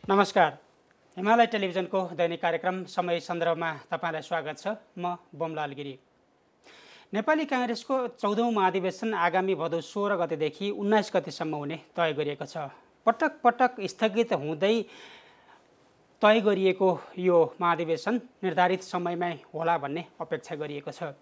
नमस्कार। हिमालय टेलिभिजनको दैनिक कार्यक्रम समय सन्दर्भमा तपाईलाई स्वागत छ। म बमलाल गिरी। नेपाली कांग्रेसको 14औं महाधिवेशन आगामी भदौ 16 गतेदेखि 19 गतेसम्म हुने तय गरिएको छ। पटक पटक स्थगित हुँदै तय गरिएको यो महाधिवेशन निर्धारित समयमै होला भन्ने अपेक्षा गरिएको छ।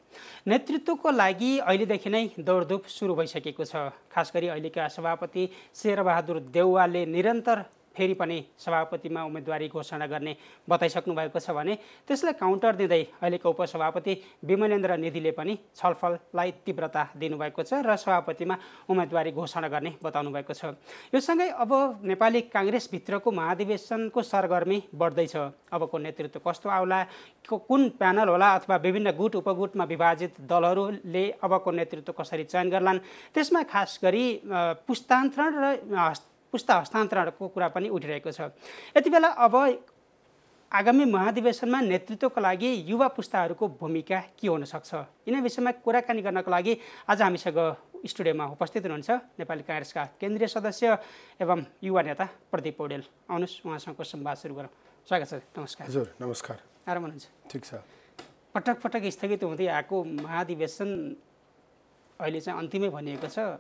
नेतृत्वको लागि अहिलेदेखि नै दौडधुप सुरु भइसकेको छ। खास गरी अहिलेका सभापति शेरबहादुर देउवाले निरन्तर फेरि पनि सभापतिमा उम्मेदवारी घोषणा गर्ने बताइसक्नु भएको छ भने त्यसलाई काउन्टर दिँदै अहिलेको उपसभापति विमलेन्द्र निधिले पनि छलफललाई तीव्रता दिनुभएको छ र सभापतिमा उम्मेदवारी घोषणा गर्ने बताउनु भएको छ। यो सँगै अब नेपाली कांग्रेसभित्रको महाधिवेशनको सरगर्मी बढ्दैछ। अबको नेतृत्व कस्तो आउला, कुन प्यानल होला अथवा विभिन्न गुट उपगुटमा विभाजित दलहरूले अबको नेतृत्व कसरी चयन गर्लान्, त्यसमा खास गरी पुस्तान्तरण र पुस्ता हस्तान्तरणको कुरा पनि उठिरहेको छ। यति बेला अब आगामी महाधिवेशनमा नेतृत्वको लागि युवा पुस्ताहरूको भूमिका के हुन सक्छ, यिनै विषयमा कुराकानी गर्नको लागि आज हामीसँग स्टुडियोमा उपस्थित हुनुहुन्छ नेपाली कांग्रेसका केन्द्रीय सदस्य एवं युवा नेता प्रदीप पौडेल। आउनुहोस् उहाँसँगको संवाद सुरु गरौँ। स्वागत छ। नमस्कार। हजुर नमस्कार। आराम हुनुहुन्छ? ठिक छ। पटक पटक स्थगित हुँदै आएको महाधिवेशन अहिले चाहिँ अन्तिमै भनिएको छ,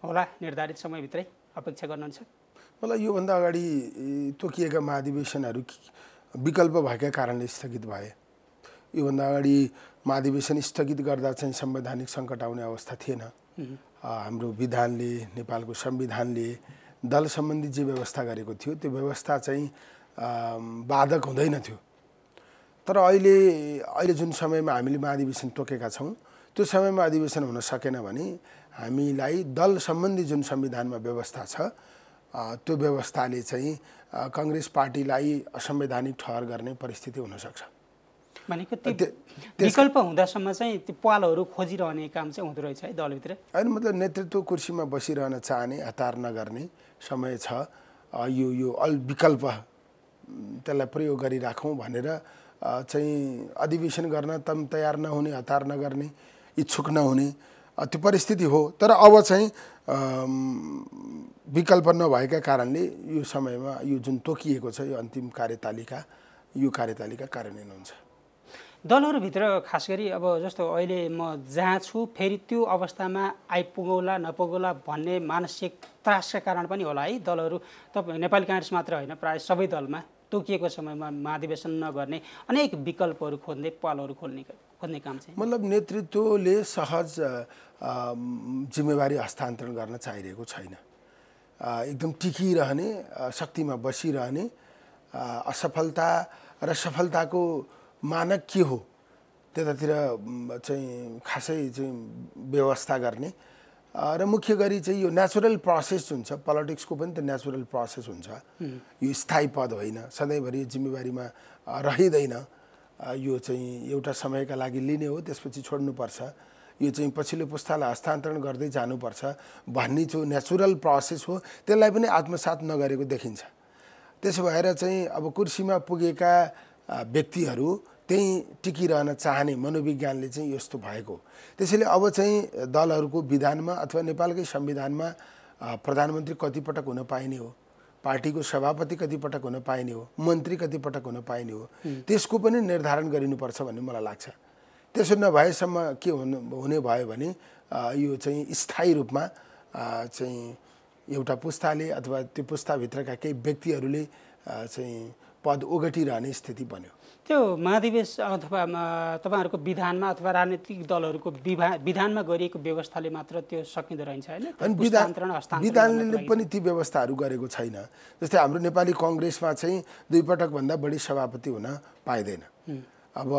होला निर्धारित समयभित्रै अपेक्षा गर्नुहुन्छ? मलाई योभन्दा अगाडि तोकिएका महाधिवेशनहरू विकल्प भएका कारणले स्थगित भए। योभन्दा अगाडि महाधिवेशन स्थगित गर्दा चाहिँ संवैधानिक सङ्कट आउने अवस्था थिएन। हाम्रो विधानले, नेपालको संविधानले दल सम्बन्धी जे व्यवस्था गरेको थियो त्यो व्यवस्था चाहिँ बाधक हुँदैन थियो। तर अहिले जुन समयमा हामीले महाधिवेशन तोकेका छौँ त्यो समयमा अधिवेशन हुन सकेन भने हामीलाई दल सम्बन्धी जुन संविधानमा व्यवस्था छ त्यो व्यवस्थाले चाहिँ कांग्रेस पार्टीलाई असंवैधानिक ठहर गर्ने परिस्थिति हुन सक्छ। भनेको विकल्प हुँदासम्म चाहिँ त्यो पालहरू खोजिरहने काम चाहिँ हुँदो रहेछ है दलभित्र? होइन, मतलब नेतृत्व कुर्सीमा बसिरहन चाहने, हतार नगर्ने समय छ। यो विकल्प त्यसलाई प्रयोग गरिराखौँ भनेर चाहिँ अधिवेशन गर्न तम तयार नहुने, हतार नगर्ने, इच्छुक नहुने त्यो परिस्थिति हो। तर अब चाहिँ विकल्प नभएका कारणले यो समयमा यो जुन तोकिएको छ यो अन्तिम कार्यतालिका कार्यान्वयन हुन्छ। दलहरूभित्र खास गरी अब जस्तो अहिले म जहाँ छु फेरि त्यो अवस्थामा आइपुगौला नपुगौला भन्ने मानसिक त्रासका कारण पनि होला है दलहरू। तपाईँ नेपाली कांग्रेस मात्र होइन, प्रायः सबै दलमा तोकिएको समयमा महाधिवेशन नगर्ने अनेक विकल्पहरू खोज्ने, पालहरू खोज्ने काम चाहिँ मतलब नेतृत्वले सहज जिम्मेवारी हस्तान्तरण गर्न चाहिरहेको छैन। एकदम टिकिरहने, शक्तिमा बसिरहने, असफलता र सफलताको मानक के हो त्यतातिर चाहिँ खासै चाहिँ व्यवस्था गर्ने र मुख्य गरी चाहिँ यो नेचुरल प्रोसेस जुन छ, पोलिटिक्सको पनि त नेचुरल प्रोसेस हुन्छ। यो स्थायी पद होइन, सधैँभरि जिम्मेवारीमा रहिँदैन। यो चाहिँ एउटा समयका लागि लिने हो, त्यसपछि छोड्नुपर्छ। यो चाहिँ पछिल्लो पुस्तालाई हस्तान्तरण गर्दै जानुपर्छ भन्ने जो नेचुरल प्रोसेस हो त्यसलाई पनि आत्मसात नगरेको देखिन्छ। त्यसो भएर चाहिँ अब कुर्सीमा पुगेका व्यक्तिहरू त्यही टिकिरहन चाहने मनोविज्ञानले चाहिँ यस्तो भएको। त्यसैले अब चाहिँ दलहरूको विधानमा अथवा नेपालकै संविधानमा प्रधानमन्त्री कतिपटक हुन पाइने हो, पार्टीको सभापति कतिपटक हुन पाइने हो, मन्त्री कतिपटक हुन पाइने हो, त्यसको पनि निर्धारण गरिनुपर्छ भन्ने मलाई लाग्छ। त्यसो नभएसम्म के हुने भयो भने यो चाहिँ स्थायी रूपमा चाहिँ एउटा पुस्ताले अथवा त्यो पुस्ताभित्रका केही व्यक्तिहरूले चाहिँ पद ओगटिरहने स्थिति बन्यो। त्यो महाधिवेश अथवा तपाईँहरूको विधानमा अथवा राजनीतिक दलहरूको विधानमा गरिएको व्यवस्थाले मात्र त्यो सकिँदो रहन्छ होइन? विधानले पनि ती व्यवस्थाहरू गरेको छैन। जस्तै हाम्रो नेपाली कांग्रेसमा चाहिँ 2 पटकभन्दा बढी सभापति हुन पाइँदैन। अब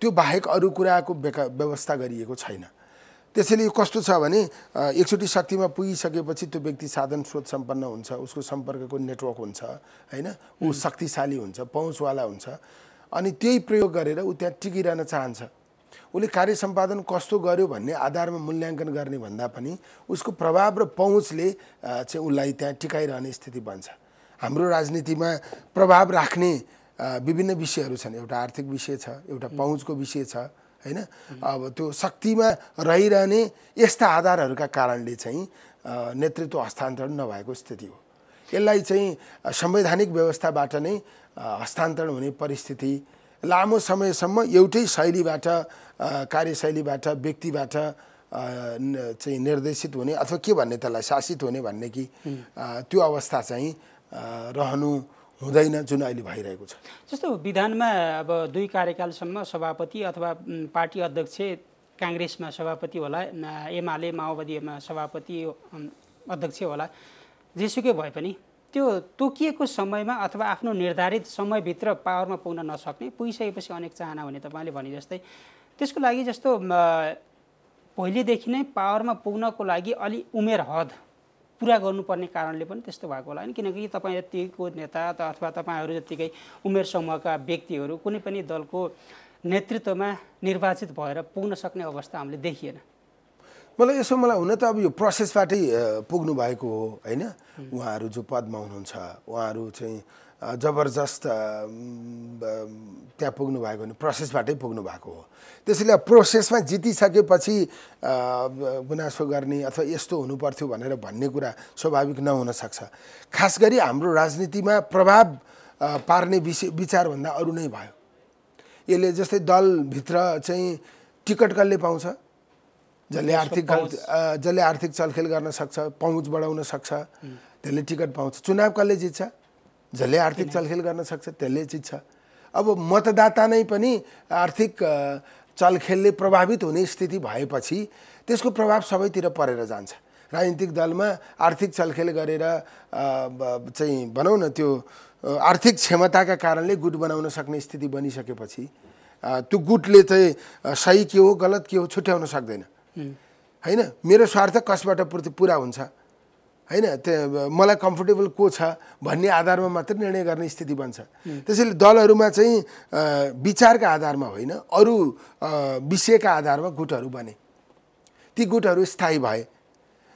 त्यो बाहेक अरू कुराको व्यवस्था गरिएको छैन। त्यसैले कस्तो छ भने एकचोटि शक्तिमा पुगिसकेपछि त्यो व्यक्ति साधन स्रोत सम्पन्न हुन्छ, उसको सम्पर्कको नेटवर्क हुन्छ हैन, ऊ शक्तिशाली हुन्छ, पहुँचवाला हुन्छ, अनि त्यही प्रयोग गरेर ऊ त्यहाँ टिकिरहन चाहन्छ। उसले कार्य सम्पादन कस्तो गर्यो भन्ने आधारमा मूल्याङ्कन गर्ने भन्दा पनि उसको प्रभाव र पहुँचले चाहिँ उसलाई त्यहाँ टिकाइरहने स्थिति बन्छ। हाम्रो राजनीतिमा प्रभाव राख्ने विभिन्न विषयहरू छन्। एउटा आर्थिक विषय छ, एउटा पहुँचको विषय छ हैन। अब त्यो शक्तिमा रहिरहने यस्ता आधारहरूका कारणले चाहिँ नेतृत्व हस्तान्तरण नभएको स्थिति हो। यसलाई चाहिँ संवैधानिक व्यवस्थाबाट नै हस्तान्तरण हुने परिस्थिति लामो समयसम्म एउटै शैलीबाट कार्यशैलीबाट व्यक्तिबाट चाहिँ निर्देशित हुने अथवा के भन्ने त्यसलाई शासित हुने भन्ने कि त्यो अवस्था चाहिँ रहनु हुँदैन जुन अहिले भइरहेको छ। जस्तो विधानमा अब 2 कार्यकालसम्म सभापति अथवा पार्टी अध्यक्ष काङ्ग्रेसमा सभापति होला, एमाले माओवादीमा सभापति अध्यक्ष होला, जेसुकै भए पनि त्यो तोकिएको समयमा अथवा आफ्नो निर्धारित समयभित्र पावरमा पुग्न नसक्ने, पुगिसकेपछि अनेक चाहना हुने तपाईँले भने जस्तै, त्यसको लागि जस्तो पहिलेदेखि नै पावरमा पुग्नको लागि अलि उमेर हद पुरा गर्नुपर्ने कारणले पनि त्यस्तो भएको होला नि, किनकि तपाईँ जतिको नेता अथवा तपाईँहरू जतिकै उमेर समूहका व्यक्तिहरू कुनै पनि दलको नेतृत्वमा निर्वाचित भएर पुग्न सक्ने अवस्था हामीले देखिएन। मलाई हुन त अब यो प्रोसेसबाटै पुग्नु भएको हो होइन। उहाँहरू जो पदमा हुनुहुन्छ उहाँहरू चाहिँ जबरजस्त त्यहाँ पुग्नु भएको भने प्रोसेसबाटै पुग्नु भएको हो। त्यसैले प्रोसेसमा जितिसकेपछि गुनासो गर्ने अथवा यस्तो हुनुपर्थ्यो भनेर भन्ने कुरा स्वाभाविक नहुन सक्छ। खास गरी हाम्रो राजनीतिमा प्रभाव पार्ने विचारभन्दा अरू नै भयो। यसले जस्तै दलभित्र चाहिँ टिकट कसले पाउँछ, जसले आर्थिक चलखेल गर्न सक्छ, पहुँच बढाउन सक्छ, त्यसले टिकट पाउँछ। चुनाव कसले जित्छ, जसले आर्थिक चलखेल गर्न सक्छ त्यसले जित्छ। अब मतदाता नै पनि आर्थिक चलखेलले प्रभावित हुने स्थिति भएपछि त्यसको प्रभाव सबैतिर परेर जान्छ। राजनीतिक दलमा आर्थिक चलखेल गरेर चाहिँ भनौँ न त्यो आर्थिक क्षमताका कारणले गुट बनाउन सक्ने स्थिति बनिसकेपछि त्यो गुटले चाहिँ सही के हो गलत के हो छुट्याउन सक्दैन होइन। मेरो स्वार्थ कसबाट पुरा हुन्छ होइन, त्यो मलाई कम्फर्टेबल को छ भन्ने आधारमा मात्र निर्णय गर्ने स्थिति बन्छ। त्यसैले दलहरूमा चाहिँ विचारका आधारमा होइन अरू विषयका आधारमा गुटहरू बने। ती गुटहरू स्थायी भए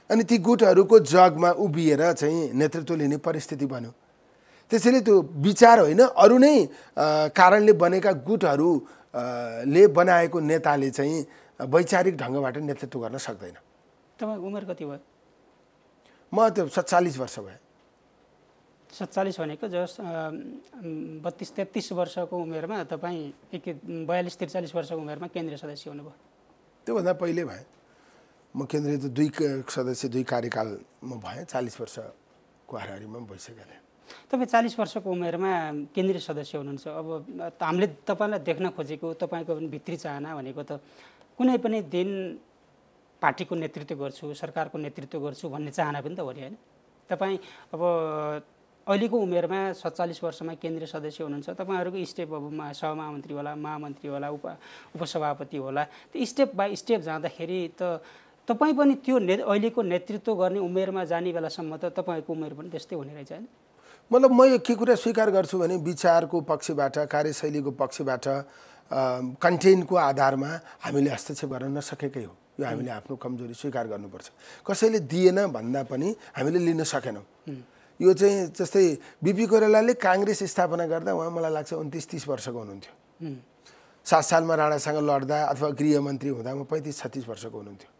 अनि ती गुटहरूको जगमा उभिएर चाहिँ नेतृत्व लिने परिस्थिति बन्यो। त्यसैले त्यो विचार होइन अरू नै कारणले बनेका गुटहरूले बनाएको नेताले चाहिँ वैचारिक ढङ्गबाट नेतृत्व गर्न सक्दैन। तपाईँको उमेर कति भयो? म त्यो 47 वर्ष भयो। 47 भनेको जस 32-33 वर्षको उमेरमा तपाईँ 42-43 वर्षको उमेरमा केन्द्रीय सदस्य हुनुभयो। त्योभन्दा पहिले भएँ म केन्द्रीय त 2 सदस्य 2 कार्यकाल म भएँ। 40 वर्षको हाराहारीमा भइसक्यो। तपाईँ 40 वर्षको उमेरमा केन्द्रीय सदस्य हुनुहुन्छ। अब हामीले तपाईँलाई देख्न खोजेको तपाईँको पनि भित्री चाहना भनेको त कुनै पनि दिन पार्टीको नेतृत्व गर्छु, सरकारको नेतृत्व गर्छु भन्ने चाहना पनि त हो नि होइन। तपाईँ अब अहिलेको उमेरमा 47 वर्षमा केन्द्रीय सदस्य हुनुहुन्छ। तपाईँहरूको स्टेप अब सहमहामन्त्री होला, महामन्त्री होला, उपसभापति होला, त्यो स्टेप बाई स्टेप जाँदाखेरि त तपाईँ पनि त्यो अहिलेको नेतृत्व गर्ने उमेरमा जाने बेलासम्म त तपाईँको उमेर पनि त्यस्तै हुने रहेछ होइन। मतलब म के कुरा स्वीकार गर्छु भने विचारको पक्षबाट कार्यशैलीको पक्षबाट कन्टेन्टको आधारमा हामीले हस्तक्षेप गर्न नसकेकै हो। यो हामीले आफ्नो कमजोरी स्वीकार गर्नुपर्छ। कसैले दिएन भन्दा पनि हामीले लिन सकेनौँ। यो चाहिँ जस्तै बिपी कोइरालाले काङ्ग्रेस स्थापना गर्दा उहाँ मलाई लाग्छ 29-30 वर्षको हुनुहुन्थ्यो। 7 सालमा राणासँग लड्दा अथवा गृहमन्त्री हुँदा म 35-36 वर्षको हुनुहुन्थ्यो।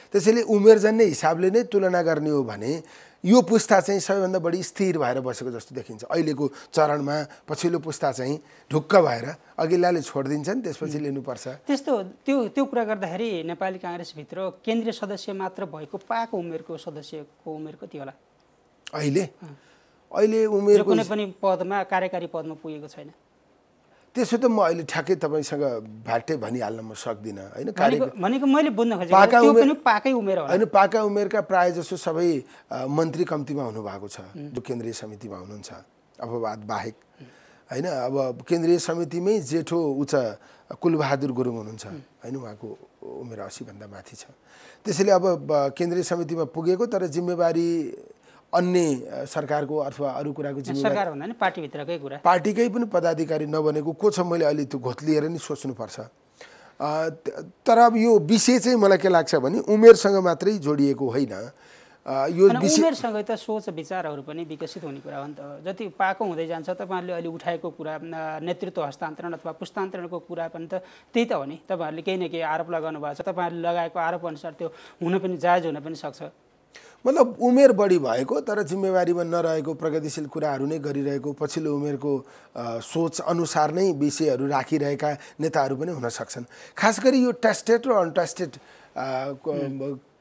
त्यसैले उमेरजन्य हिसाबले नै तुलना गर्ने हो भने यो पुस्ता चाहिँ सबैभन्दा बढी स्थिर भएर बसेको जस्तो देखिन्छ। अहिलेको चरणमा पछिल्लो पुस्ता चाहिँ ढुक्क भएर अघिल्लाले छोडिदिन्छन् त्यसपछि लिनुपर्छ। त्यस्तो त्यो कुरा गर्दाखेरि नेपाली काङ्ग्रेसभित्र केन्द्रीय सदस्य मात्र भएको पाएको उमेरको सदस्यको उमेर कति होला अहिले उमेर कुनै पनि पदमा कार्यकारी पदमा पुगेको छैन? त्यसो त म अहिले ठ्याक्कै तपाईँसँग भ्याट्टै भनिहाल्न म सक्दिनँ होइन। भनेको मैले बुझ्न खोजेको त्यो पनि पाकै उमेर होला होइन। पाका उमेरका प्रायः जसो सबै मन्त्री कम्तीमा हुनुभएको छ जो केन्द्रीय समितिमा हुनुहुन्छ अपवाद बाहेक होइन। अब केन्द्रीय समितिमै जेठो उच्च कुलबहादुर गुरुङ हुनुहुन्छ होइन। उहाँको उमेर 80 भन्दा माथि छ। त्यसैले अब केन्द्रीय समितिमा पुगेको तर जिम्मेवारी अन्य सरकारको अथवा अरू कुराको जिम्मेवारी सरकार भन्दा नि पार्टीभित्रकै कुरा पार्टीकै पनि पदाधिकारी नबनेको को छ मैले अहिले त्यो घोत्लिएर नि सोच्नुपर्छ। तर अब यो विषय चाहिँ मलाई के लाग्छ भने उमेरसँग मात्रै जोडिएको होइन। यो उमेरसँग त सोच विचारहरू पनि विकसित हुने कुरा हो नि त। जति पाएको हुँदै जान्छ तपाईँहरूले अहिले उठाएको कुरा नेतृत्व हस्तान्तरण अथवा पुस्तान्तरणको कुरा पनि त त्यही त हो नि। तपाईँहरूले केही न केही आरोप लगाउनु भएको छ, तपाईँहरूले लगाएको आरोप अनुसार त्यो हुन पनि जायज हुन पनि सक्छ। मतलब उमेर बढी भएको तर जिम्मेवारीमा नरहेको प्रगतिशील कुराहरू नै गरिरहेको पछिल्लो उमेरको सोच अनुसार नै विषयहरू राखिरहेका नेताहरू पनि हुन सक्छन्। खास गरी यो टेस्टेड र अनटेस्टेड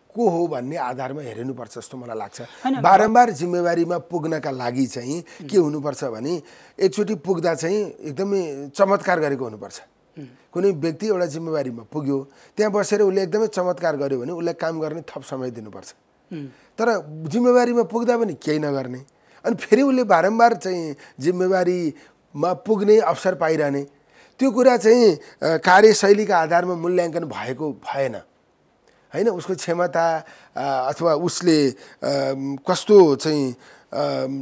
को हो भन्ने आधारमा हेरिनुपर्छ जस्तो मलाई लाग्छ। बारम्बार जिम्मेवारीमा पुग्नका लागि चाहिँ के हुनुपर्छ भने एकचोटि पुग्दा चाहिँ एकदमै चमत्कार गरेको हुनुपर्छ। कुनै व्यक्ति एउटा जिम्मेवारीमा पुग्यो त्यहाँ बसेर उसले एकदमै चमत्कार गर्यो भने उसलाई काम गर्ने थप समय दिनुपर्छ। तर जिम्मेवारीमा पुग्दा पनि केही नगर्ने अनि फेरि उसले बारम्बार चाहिँ जिम्मेवारीमा पुग्ने अवसर पाइरहने त्यो कुरा चाहिँ कार्यशैलीका आधारमा मूल्याङ्कन भएको भएन हैन। उसको क्षमता अथवा उसले कस्तो चाहिँ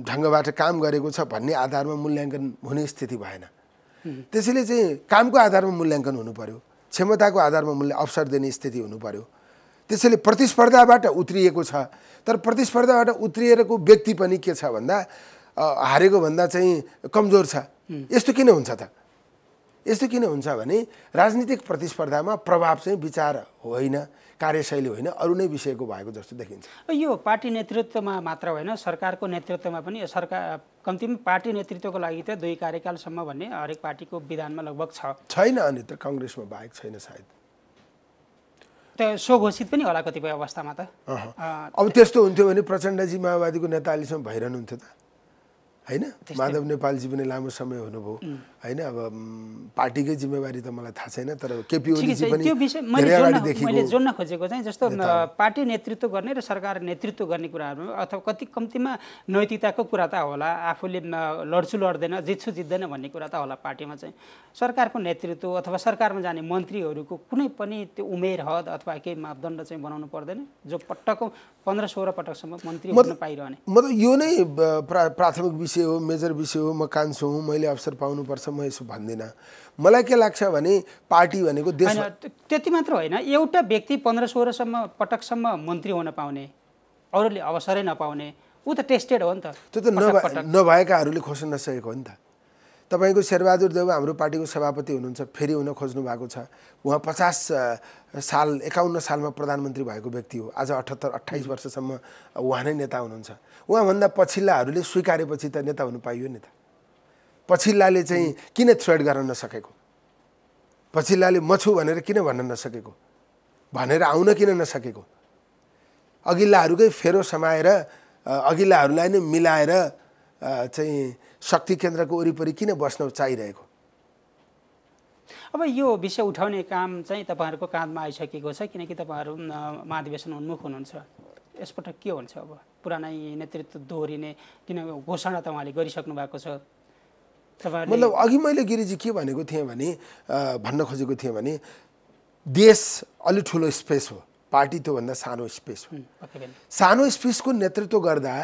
ढङ्गबाट काम गरेको छ भन्ने आधारमा मूल्याङ्कन हुने स्थिति भएन। त्यसैले चाहिँ कामको आधारमा मूल्याङ्कन हुनु पर्यो, क्षमताको आधारमा अवसर दिने स्थिति हुनु पर्यो। त्यसैले प्रतिस्पर्धाबाट उत्रिएको छ तर प्रतिस्पर्धाबाट उत्रिएको व्यक्ति पनि के छ भन्दा हारेको भन्दा चाहिँ कमजोर छ। यस्तो किन हुन्छ त? यस्तो किन हुन्छ भने राजनीतिक प्रतिस्पर्धामा प्रभाव चाहिँ विचार होइन, कार्यशैली होइन, अरू नै विषयको भएको जस्तो देखिन्छ। यो पार्टी नेतृत्वमा मात्र होइन सरकारको नेतृत्वमा पनि सरकार कम्तीमा पार्टी नेतृत्वको लागि त 2 कार्यकालसम्म भन्ने हरेक पार्टीको विधानमा लगभग छैन। अनि त काङ्ग्रेसमा बाहेक छैन सायद। त स्वघोषित पनि होला कतिपय अवस्थामा त। अब त्यस्तो हुन्थ्यो भने प्रचण्डजी माओवादीको नेता अहिलेसम्म भइरहनुहुन्थ्यो त हैन। माधव नेपालजी पनि लामो समय हुनुभयो हैन। अब पार्टीकै जिम्मेवारी त मलाई थाहा छैन तर केपी ओलीजी पनि मैले जोड्न खोजेको चाहिँ जस्तो पार्टी नेतृत्व गर्ने र सरकार नेतृत्व गर्ने कुराहरू अथवा कति कम्तीमा नैतिकताको कुरा त होला, आफूले लड्छु लड्दैन जित्छु जित्दैन भन्ने कुरा त होला। पार्टीमा चाहिँ सरकारको नेतृत्व अथवा सरकारमा जाने मन्त्रीहरूको कुनै पनि त्यो उमेर हद अथवा केही मापदण्ड चाहिँ बनाउनु पर्दैन जो पटक 15-16 पटकसम्म मन्त्री हुन पाइरहने? मतलब यो नै प्राथमिक विषय हो, मेजर विषय हो। म कान्छो हुँ, मैले अवसर पाउनुपर्छ, म यसो भन्दिनँ। मलाई के लाग्छ भने पार्टी भनेको देश त्यति मात्र होइन, एउटा व्यक्ति 15-16 पटकसम्म मन्त्री हुन पाउने, अरूले अवसरै नपाउने, ऊ त टेस्टेड हो नि त। त्यो त नभएकाहरूले खोज्न नसकेको हो नि त। तपाईको शेरबहादुर देउवा हाम्रो पार्टीको सभापति हुनुहुन्छ, फेरि हुन खोज्नु भएको छ। उहाँ 51 सालमा प्रधानमन्त्री भएको व्यक्ति हो। आज 28 वर्षसम्म उहाँ नै नेता हुनुहुन्छ। उहाँभन्दा पछिल्लाहरूले स्वीकारेपछि त नेता हुनु पाइयो नि त। पछिल्लाले चाहिँ किन थ्रेड गर्न नसकेको? पछिल्लाले म छु भनेर किन भन्न नसकेको? भनेर आउन किन नसकेको? अघिल्लाहरूकै फेरो समाएर अघिल्लाहरूलाई नै मिलाएर चाहिँ शक्ति केन्द्रको वरिपरि किन बस्न चाहिरहेको? अब यो विषय उठाउने काम चाहिँ तपाईहरुको काँधमा आइसकेको छ किनकि तपाईहरु महाधिवेशन उन्मुख हुनुहुन्छ। यसपटक के हुन्छ? अब पुरानै नेतृत्व दोहोरिने किन घोषणा त उहाँले गरिसक्नु भएको छ। मतलब अघि मैले गिरिजी के भनेको थिएँ भने भन्न खोजेको थिएँ भने देश अलि ठुलो स्पेस हो, पार्टी त्योभन्दा सानो स्पेस हो। सानो स्पेसको नेतृत्व गर्दा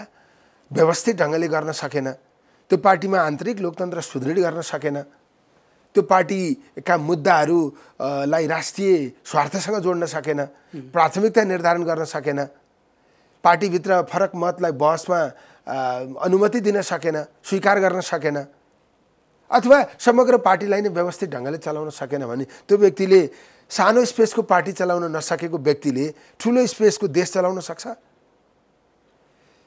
व्यवस्थित ढङ्गले गर्न सकेन, त्यो पार्टीमा आन्तरिक लोकतन्त्र सुदृढ गर्न सकेन, त्यो पार्टीका मुद्दाहरूलाई राष्ट्रिय स्वार्थसँग जोड्न सकेन, प्राथमिकता निर्धारण गर्न सकेन, पार्टीभित्र फरक मतलाई बहसमा अनुमति दिन सकेन, स्वीकार गर्न सकेन, अथवा समग्र पार्टीलाई नै व्यवस्थित ढङ्गले चलाउन सकेन भने त्यो व्यक्तिले, सानो स्पेसको पार्टी चलाउन नसकेको व्यक्तिले ठुलो स्पेसको देश चलाउन सक्छ?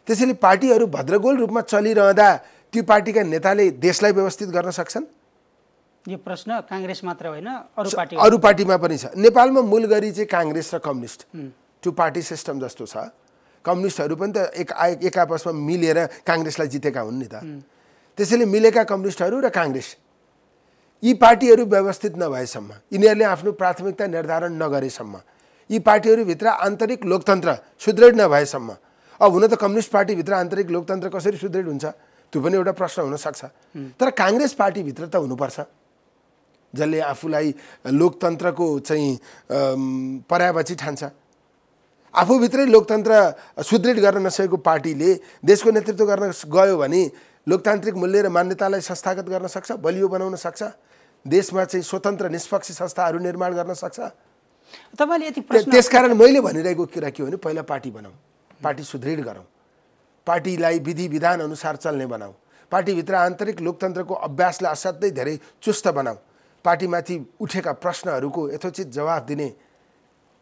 त्यसैले पार्टीहरू भद्रगोल रूपमा चलिरहँदा त्यो पार्टीका नेताले देशलाई व्यवस्थित गर्न सक्छन्? यो प्रश्न कांग्रेस मात्र होइन, अरू पार्टीमा पनि छ। नेपालमा मूल गरी चाहिँ कांग्रेस र कम्युनिस्ट टु पार्टी सिस्टम जस्तो छ। कम्युनिस्टहरू पनि त एक आपसमा मिलेर कांग्रेसलाई जितेका हुन् नि त। त्यसैले मिलेका कम्युनिस्टहरू र कांग्रेस यी पार्टीहरू व्यवस्थित नभएसम्म, यिनीहरूले आफ्नो प्राथमिकता निर्धारण नगरेसम्म, यी पार्टीहरूभित्र आन्तरिक लोकतन्त्र सुदृढ नभएसम्म, अब हुन त कम्युनिस्ट पार्टीभित्र आन्तरिक लोकतन्त्र कसरी सुदृढ हुन्छ त्यो पनि एउटा प्रश्न हुन सक्छ। तर कांग्रेस पार्टीभित्र त हुनुपर्छ, जसले आफूलाई लोकतन्त्रको चाहिँ पर्यायवाची ठान्छ। आफूभित्रै लोकतन्त्र सुदृढ गर्न नसकेको पार्टीले देशको नेतृत्व गर्न गयो भने लोकतान्त्रिक मूल्य र मान्यतालाई संस्थागत गर्न सक्छ, बलियो बनाउन सक्छ, देशमा चाहिँ स्वतन्त्र निष्पक्ष संस्थाहरू निर्माण गर्न सक्छ। तपाईले यति प्रश्न त्यसकारण मैले भनिरहेको कुरा के हो भने पहिला पार्टी बनाऊ, पार्टी सुदृढ गरौँ, पार्टीलाई विधि विधान अनुसार चल्ने बनाऊ, पार्टीभित्र आन्तरिक लोकतन्त्रको अभ्यासलाई असाध्यै धेरै चुस्त बनाऊ, पार्टीमाथि उठेका प्रश्नहरूको यथोचित जवाफ दिने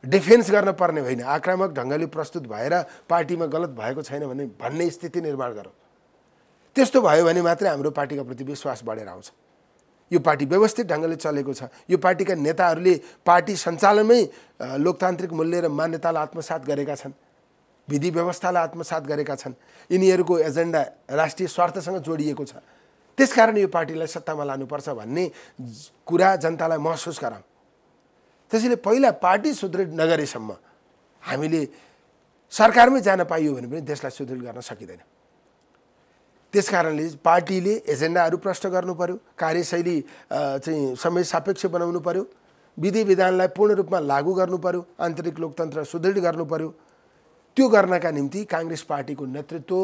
डिफेन्स गर्न पर्ने होइन, आक्रामक ढङ्गले प्रस्तुत भएर पार्टीमा गलत भएको छैन भन्ने स्थिति निर्माण गरौँ। त्यस्तो भयो भने मात्रै हाम्रो पार्टीका प्रति विश्वास बढेर आउँछ। यो पार्टी व्यवस्थित ढङ्गले चलेको छ। यो पार्टीका नेताहरूले पार्टी सञ्चालनमै लोकतान्त्रिक मूल्य र मान्यतालाई आत्मसात गरेका छन्, विधि व्यवस्थालाई आत्मसात गरेका छन्। यिनीहरूको एजेन्डा राष्ट्रिय स्वार्थसँग जोडिएको छ। त्यसकारण यो पार्टीलाई सत्तामा लानुपर्छ भन्ने कुरा जनतालाई महसुस गराउँ। त्यसैले पहिला पार्टी सुदृढ नगरेसम्म हामीले सरकारमै जान पाइयो भने पनि देशलाई सुदृढ गर्न सकिँदैन। त्यसकारणले पार्टीले एजेन्डाहरू प्रष्ट गर्नु पर्यो, कार्यशैली चाहिँ समय सापेक्ष बनाउनु पर्यो, विधि विधानलाई पूर्ण रूपमा लागू गर्नु पर्यो, आन्तरिक लोकतन्त्र सुदृढ गर्नु पर्यो। त्यो गर्नका निम्ति काङ्ग्रेस पार्टीको नेतृत्व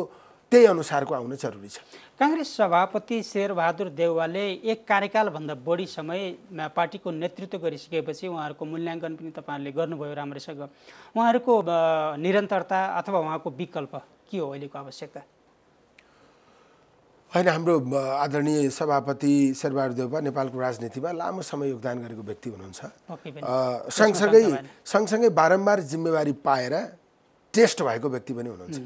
त्यही अनुसारको आउन जरुरी छ। काङ्ग्रेस सभापति शेरबहादुर देउवाले एक कार्यकालभन्दा बढी समयमा पार्टीको नेतृत्व गरिसकेपछि उहाँहरूको मूल्याङ्कन पनि तपाईँहरूले गर्नुभयो राम्रैसँग। उहाँहरूको निरन्तरता अथवा उहाँको विकल्प के हो अहिलेको आवश्यकता? होइन, हाम्रो आदरणीय सभापति शेरबहादुर देउवा नेपालको राजनीतिमा लामो समय योगदान गरेको व्यक्ति हुनुहुन्छ। सँगसँगै बारम्बार जिम्मेवारी पाएर टेस्ट भएको व्यक्ति पनि हुनुहुन्छ।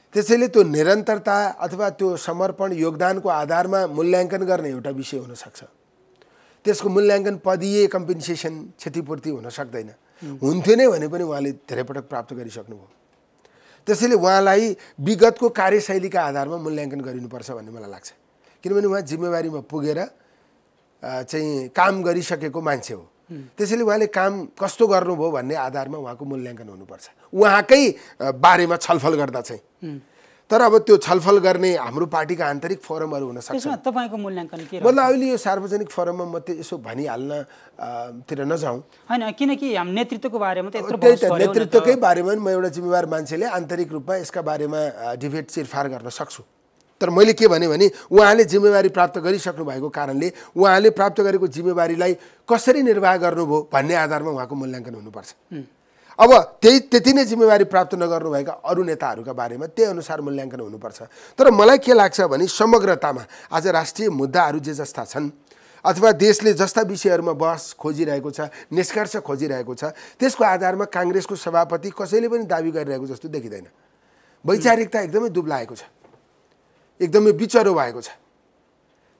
त्यसैले त्यो निरन्तरता अथवा त्यो समर्पण योगदानको आधारमा मूल्याङ्कन गर्ने एउटा विषय हुनसक्छ। त्यसको मूल्याङ्कन पदीय कम्पेन्सेसन क्षतिपूर्ति हुन सक्दैन। हुन्थ्यो नै भने पनि उहाँले धेरै पटक प्राप्त गरिसक्नुभयो। त्यसैले उहाँलाई विगतको कार्यशैलीका आधारमा मूल्याङ्कन गरिनुपर्छ भन्ने मलाई लाग्छ। किनभने उहाँ जिम्मेवारीमा पुगेर चाहिँ काम गरिसकेको मान्छे हो। त्यसैले उहाँले काम कस्तो गर्नुभयो भन्ने आधारमा उहाँको मूल्याङ्कन हुनुपर्छ, उहाँकै बारेमा छलफल गर्दा चाहिँ। तर अब त्यो छलफल गर्ने हाम्रो पार्टीका आन्तरिक फोरमहरू हुन सक्छ। तपाईँको मूल्याङ्कन के? मतलब अहिले यो सार्वजनिक फोरममा म त्यो यसो भनिहाल्न तिर नजाउँ, होइन, किनकि हाम्रो नेतृत्वको बारेमा त यत्रो त्यही त नेतृत्वकै बारेमा म एउटा जिम्मेवार मान्छेले आन्तरिक रूपमा यसका बारेमा डिबेट चिरफार गर्न सक्छु। तर मैले के भने उहाँले जिम्मेवारी प्राप्त गरिसक्नु भएको कारणले उहाँले प्राप्त गरेको जिम्मेवारीलाई कसरी निर्वाह गर्नुभयो भन्ने आधारमा उहाँको मूल्याङ्कन हुनुपर्छ। अब त्यति नै जिम्मेवारी प्राप्त नगर्नुभएका अरू नेताहरूका बारेमा त्यही अनुसार मूल्याङ्कन हुनुपर्छ। तर मलाई के लाग्छ भने समग्रतामा आज राष्ट्रिय मुद्दाहरू जे जस्ता छन् अथवा देशले जस्ता विषयहरूमा बहस खोजिरहेको छ, निष्कर्ष खोजिरहेको छ, त्यसको आधारमा काङ्ग्रेसको सभापति कसैले पनि दाबी गरिरहेको जस्तो देखिँदैन। वैचारिकता एकदमै दुब्लाएको छ, एकदमै बिचरो भएको छ।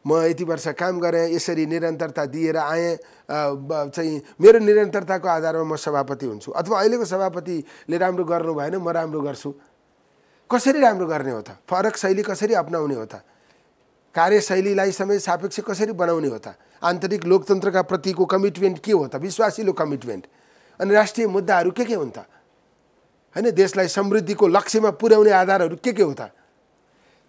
म यति वर्ष काम गरेँ, यसरी निरन्तरता दिएर आएँ, चाहिँ मेरो निरन्तरताको आधारमा म सभापति हुन्छु अथवा अहिलेको सभापतिले राम्रो गर्नु भएन म राम्रो गर्छु। कसरी राम्रो गर्ने हो त? फरक शैली कसरी अपनाउने हो त? कार्यशैलीलाई समय सापेक्ष कसरी बनाउने हो त? आन्तरिक लोकतन्त्रका प्रतिको कमिटमेन्ट के हो त? विश्वासिलो कमिटमेन्ट। अनि राष्ट्रिय मुद्दाहरू के हुन् त? हैन, देशलाई समृद्धिको लक्ष्यमा पुर्याउने आधारहरू के हो त?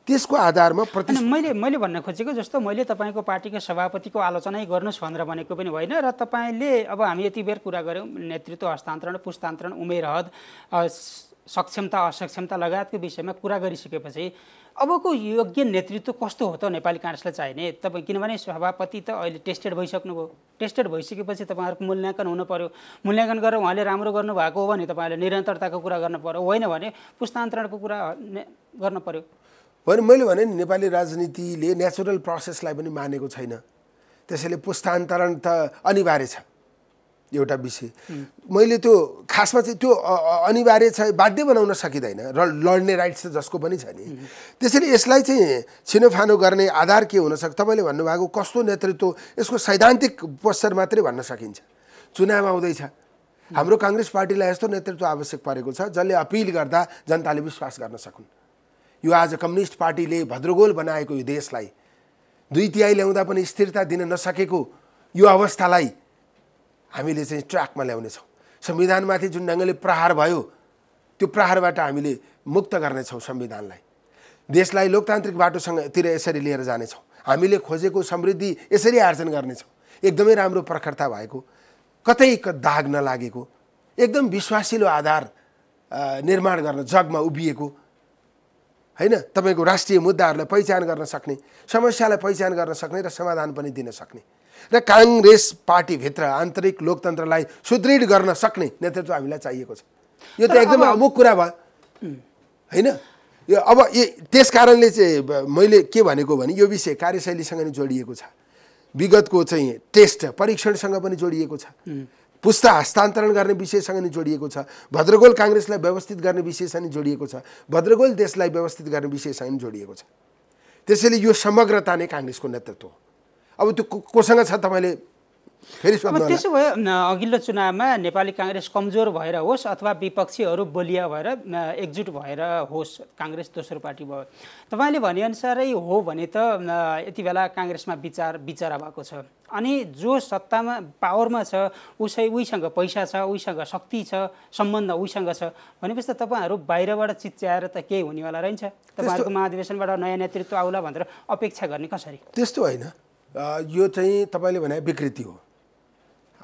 त्यसको आधारमा मैले भन्न खोजेको जस्तो मैले तपाईँको पार्टीको सभापतिको आलोचनै गर्नुहोस् भनेर भनेको पनि होइन। र तपाईँले अब हामी यति बेर कुरा गऱ्यौँ नेतृत्व हस्तान्तरण, पुस्तान्तरण, उमेर हद, सक्षमता असक्षमता लगायतको विषयमा कुरा गरिसकेपछि अबको योग्य नेतृत्व कस्तो हो त नेपाली काङ्ग्रेसलाई चाहिने? तपाईँ किनभने सभापति त अहिले टेस्टेड भइसक्नुभयो। टेस्टेड भइसकेपछि तपाईँहरूको मूल्याङ्कन हुनु पर्यो। मूल्याङ्कन गरेर उहाँले राम्रो गर्नुभएको हो भने तपाईँहरूले निरन्तरताको कुरा गर्नु पर्यो, होइन भने पुस्तान्तरणको कुरा गर्न पर्यो। भने मैले भने नेपाली राजनीतिले नेचुरल प्रोसेसलाई पनि मानेको छैन। त्यसैले पुस्तान्तरण त अनिवार्य छ एउटा विषय। मैले त्यो खासमा चाहिँ त्यो अनिवार्य छ, बाध्य बनाउन सकिँदैन, र लड्ने राइट्स त जसको पनि छ नि। त्यसैले यसलाई चाहिँ छिनोफानो गर्ने आधार के हुनसक्छ? तपाईँले भन्नुभएको कस्तो नेतृत्व, यसको सैद्धान्तिक पस्तर मात्रै भन्न सकिन्छ। चुनाव आउँदैछ, हाम्रो काङ्ग्रेस पार्टीलाई यस्तो नेतृत्व आवश्यक परेको छ जसले अपिल गर्दा जनताले विश्वास गर्न सकुन्। यो आज कम्युनिस्ट पार्टीले भद्रगोल बनाएको यो देशलाई 2/3 ल्याउँदा पनि स्थिरता दिन नसकेको यो अवस्थालाई हामीले चाहिँ ट्र्याकमा ल्याउनेछौँ। संविधानमाथि जुन ढङ्गले प्रहार भयो त्यो प्रहारबाट हामीले मुक्त गर्नेछौँ संविधानलाई। देशलाई लोकतान्त्रिक बाटोसँगतिर यसरी लिएर जानेछौँ। हामीले खोजेको समृद्धि यसरी आर्जन गर्नेछौँ। एकदमै राम्रो प्रखरता भएको, कतै दाग नलागेको, एकदम विश्वासिलो आधार निर्माण गर्न जगमा उभिएको, हैन, तपाईको राष्ट्रिय मुद्दाहरूलाई पहिचान गर्न सक्ने, समस्यालाई पहिचान गर्न सक्ने र समाधान पनि दिन सक्ने र काङ्ग्रेस पार्टीभित्र आन्तरिक लोकतन्त्रलाई सुदृढ गर्न सक्ने नेतृत्व हामीलाई चाहिएको छ। यो त एकदमै अमुक कुरा भयो हैन। यो अब त्यस कारणले चाहिँ मैले के भनेको भने यो विषय कार्यशैलीसँग नि जोडिएको छ, विगतको चाहिँ टेस्ट परीक्षणसँग पनि जोडिएको छ, पुस्ता हस्तान्तरण गर्ने विषयसँग नि जोडिएको छ, भद्रगोल काङ्ग्रेसलाई व्यवस्थित गर्ने विषयसँग नि जोडिएको छ, भद्रगोल देशलाई व्यवस्थित गर्ने विषयसँग नि जोडिएको छ। त्यसैले यो समग्रता नै काङ्ग्रेसको नेतृत्व हो। अब त्यो कोसँग छ तपाईँले फेरि सोध्नु होला। त्यसो भए अघिल्लो चुनावमा नेपाली काङ्ग्रेस कमजोर भएर होस् अथवा विपक्षीहरू बलिया भएर एकजुट भएर होस्, काङ्ग्रेस दोस्रो पार्टी भयो, तपाईँले भनेअनुसारै हो भने त यति बेला काङ्ग्रेसमा विचारा भएको छ। अनि जो सत्तामा पावरमा छ उहीसँग पैसा छ, उहीसँग शक्ति छ, सम्बन्ध उहीसँग छ भनेपछि त तपाईँहरू बाहिरबाट चिच्याएर त केही हुनेवाला रहन्छ? तपाईँहरूको महाधिवेशनबाट नयाँ नेतृत्व आउला भनेर अपेक्षा गर्ने कसरी? त्यस्तो होइन, यो चाहिँ तपाईँले भने विकृति हो।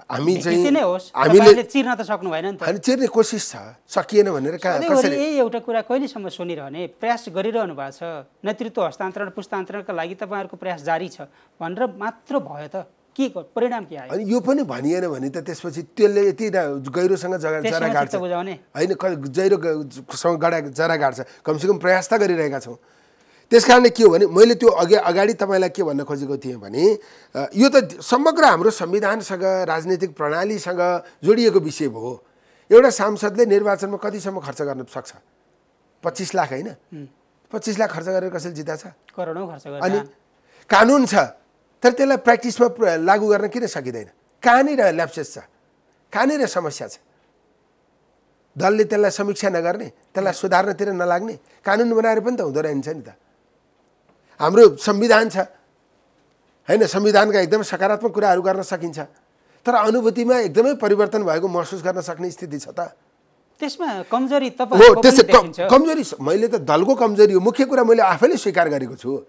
हामी चाहिँ हामीले चिर्न त सक्नु भएन नि त। हामी चिर्ने कोसिस छ, सकिएन भनेर कसरी? यही एउटा कुरा कहिलेसम्म सुनिरहने? प्रयास गरिरहनु भएको छ, नेतृत्व हस्तान्तरण पुस्तान्तरणका लागि तपाईँहरूको प्रयास जारी छ भनेर मात्र भयो त, के परिणाम के आयो? अनि यो पनि भनिएन भने त त्यसपछि त्यसले यति गहिरोसँग जरा गाड्छ होइन, गहिरोसँग जरा गाड्छ। कमसेकम प्रयास त गरिरहेका छौँ। त्यस कारणले के हो भने मैले त्यो अगाडि तपाईँलाई के भन्न खोजेको थिएँ भने यो त समग्र हाम्रो संविधानसँग राजनीतिक प्रणालीसँग जोडिएको विषय हो। एउटा सांसदले निर्वाचनमा कतिसम्म खर्च गर्न सक्छ? 25 लाख होइन? 25 लाख खर्च गरेर कसैले जिताछ? करोडौँ खर्च गरेर। अनि कानुन छ तर त्यसलाई प्र्याक्टिसमा लागू गर्न किन सकिँदैन? कहाँनिर ल्याप्सेस छ, कहाँनिर समस्या छ? दलले त्यसलाई समीक्षा नगर्ने, त्यसलाई सुधार्नतिर नलाग्ने, कानुन बनाएर पनि त हुँदो रहन्छ नि त। हाम्रो संविधान छ होइन, संविधानका एकदमै सकारात्मक कुराहरू गर्न सकिन्छ, तर अनुभूतिमा एकदमै परिवर्तन भएको महसुस गर्न सक्ने स्थिति छ त। त्यसमा कमजोरी हो, त्यसै कमजोरी मैले त दलको कमजोरी हो मुख्य कुरा मैले आफैले स्वीकार गरेको छु।